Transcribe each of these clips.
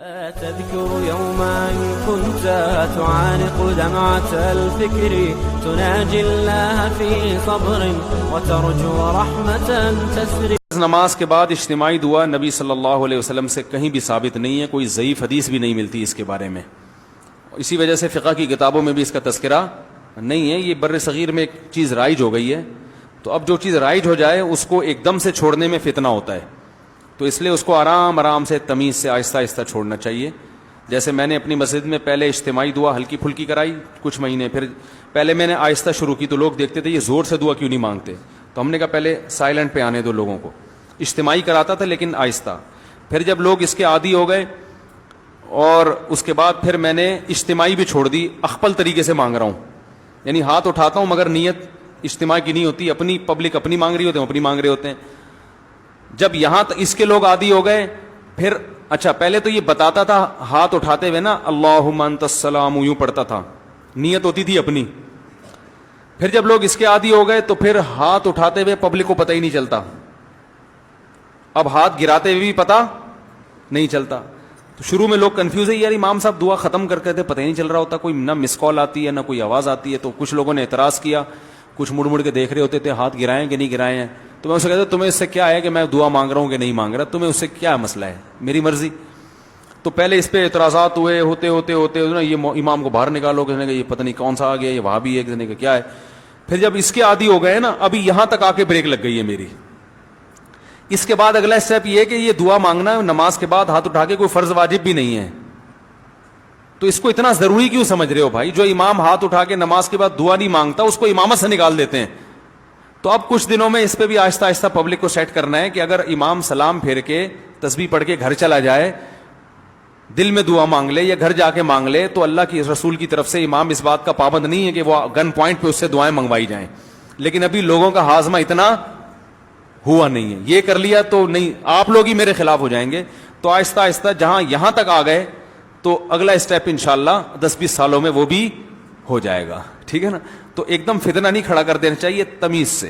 تذكر يوما كنت تعانق دمعة الفكر تناجي الله في صبر وترجو رحمة تسري. نماز کے بعد اجتماعی دعا نبی صلی اللہ علیہ وسلم سے کہیں بھی ثابت نہیں ہے، کوئی ضعیف حدیث بھی نہیں ملتی اس کے بارے میں. اسی وجہ سے فقہ کی کتابوں میں بھی اس کا تذکرہ نہیں ہے. یہ بر صغیر میں ایک چیز رائج ہو گئی ہے، تو اب جو چیز رائج ہو جائے اس کو ایک دم سے چھوڑنے میں فتنہ ہوتا ہے، تو اس لیے اس کو آرام آرام سے تمیز سے آہستہ آہستہ چھوڑنا چاہیے. جیسے میں نے اپنی مسجد میں پہلے اجتماعی دعا ہلکی پھلکی کرائی کچھ مہینے، پھر پہلے میں نے آہستہ شروع کی تو لوگ دیکھتے تھے یہ زور سے دعا کیوں نہیں مانگتے، تو ہم نے کہا پہلے سائلنٹ پہ آنے دو لوگوں کو. اجتماعی کراتا تھا لیکن آہستہ. پھر جب لوگ اس کے عادی ہو گئے اور اس کے بعد پھر میں نے اجتماعی بھی چھوڑ دی. اخپل طریقے سے مانگ رہا ہوں، یعنی ہاتھ اٹھاتا ہوں مگر نیت اجتماع کی نہیں ہوتی، اپنی پبلک اپنی مانگ رہی ہوتے ہیں، اپنی مانگ رہے ہوتے ہیں. جب یہاں اس کے لوگ عادی ہو گئے پھر اچھا پہلے تو یہ بتاتا تھا ہاتھ اٹھاتے ہوئے نا اللہم انت السلام یوں پڑھتا تھا، نیت ہوتی تھی اپنی. پھر جب لوگ اس کے عادی ہو گئے تو پھر ہاتھ اٹھاتے ہوئے پبلک کو پتہ ہی نہیں چلتا، اب ہاتھ گراتے ہوئے بھی پتہ نہیں چلتا. تو شروع میں لوگ کنفیوز ہے، یار امام صاحب دعا ختم کر کے تھے پتہ ہی نہیں چل رہا ہوتا، کوئی نہ مس کال آتی ہے نہ کوئی آواز آتی ہے. تو کچھ لوگوں نے اعتراض کیا، کچھ مڑ مڑ کے دیکھ رہے ہوتے تھے ہاتھ گرائے کہ نہیں گرائے ہیں. تو میں اسے کہتا تمہیں اس سے کیا ہے کہ میں دعا مانگ رہا ہوں کہ نہیں مانگ رہا، تمہیں اس سے کیا مسئلہ ہے، میری مرضی. تو پہلے اس پہ اعتراضات ہوئے، ہوتے ہوتے ہوتے یہ امام کو باہر نکالو، کسی نے کہا یہ پتہ نہیں کون سا آ گیا، یہ وہاں بھی ہے، کسی نے کہا کیا ہے. پھر جب اس کے عادی ہو گئے نا، ابھی یہاں تک آ کے بریک لگ گئی ہے میری. اس کے بعد اگلا اسٹیپ یہ ہے کہ یہ دعا مانگنا نماز کے بعد ہاتھ اٹھا کے کوئی فرض واجب بھی نہیں ہے. تو اس کو اتنا ضروری کیوں سمجھ رہے ہو بھائی؟ جو امام ہاتھ اٹھا کے نماز کے بعد دعا نہیں مانگتا اس کو امامت سے نکال دیتے ہیں. تو اب کچھ دنوں میں اس پہ بھی آہستہ آہستہ پبلک کو سیٹ کرنا ہے کہ اگر امام سلام پھیر کے تسبیح پڑھ کے گھر چلا جائے، دل میں دعا مانگ لے یا گھر جا کے مانگ لے، تو اللہ کی رسول کی طرف سے امام اس بات کا پابند نہیں ہے کہ وہ گن پوائنٹ پہ اس سے دعائیں منگوائی جائیں. لیکن ابھی لوگوں کا ہاضمہ اتنا ہوا نہیں ہے، یہ کر لیا تو نہیں، آپ لوگ ہی میرے خلاف ہو جائیں گے. تو آہستہ آہستہ جہاں یہاں تک آ گئے تو اگلا اسٹیپ انشاءاللہ 10-20 سالوں میں وہ بھی ہو جائے گا. ٹھیک ہے نا؟ تو ایک دم فتنہ نہیں کھڑا کر دینا چاہیے، تمیز سے.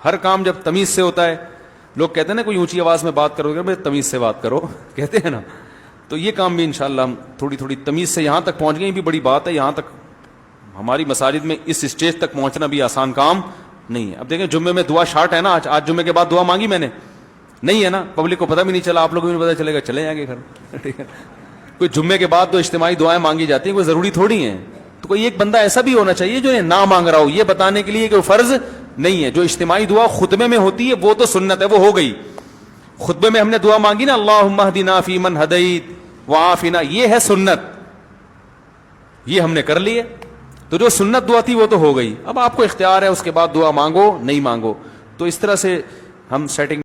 ہر کام جب تمیز سے ہوتا ہے، لوگ کہتے ہیں نا کوئی اونچی آواز میں بات کرو گے، تمیز سے بات کرو کہتے ہیں نا، تو یہ کام بھی انشاءاللہ ہم تھوڑی تھوڑی تمیز سے یہاں تک پہنچ گئے بھی بڑی بات ہے. یہاں تک ہماری مساجد میں اس اسٹیج تک پہنچنا بھی آسان کام نہیں ہے. اب دیکھیں جمعے میں دعا شارٹ ہے نا، آج جمعے کے بعد دعا مانگی میں نے نہیں ہے نا، پبلک کو پتہ بھی نہیں چلا، آپ لوگوں کو بھی پتہ چلے گا، چلے جائیں گے گھر. ٹھیک ہے، کوئی جمعے کے بعد تو اجتماعی دعائیں مانگی جاتی ہیں، کوئی ضروری تھوڑی ہیں. تو کوئی ایک بندہ ایسا بھی ہونا چاہیے جو نہ مانگ رہا ہو، یہ بتانے کے لیے کہ وہ فرض نہیں ہے. جو اجتماعی دعا خطبے میں ہوتی ہے وہ تو سنت ہے، وہ ہو گئی. خطبے میں ہم نے دعا مانگی نا اللہم اہدنا فیمن ہدیت وعافنا، یہ ہے سنت، یہ ہم نے کر لی ہے. تو جو سنت دعا تھی وہ تو ہو گئی. اب آپ کو اختیار ہے اس کے بعد دعا مانگو نہیں مانگو. تو اس طرح سے ہم سیٹنگ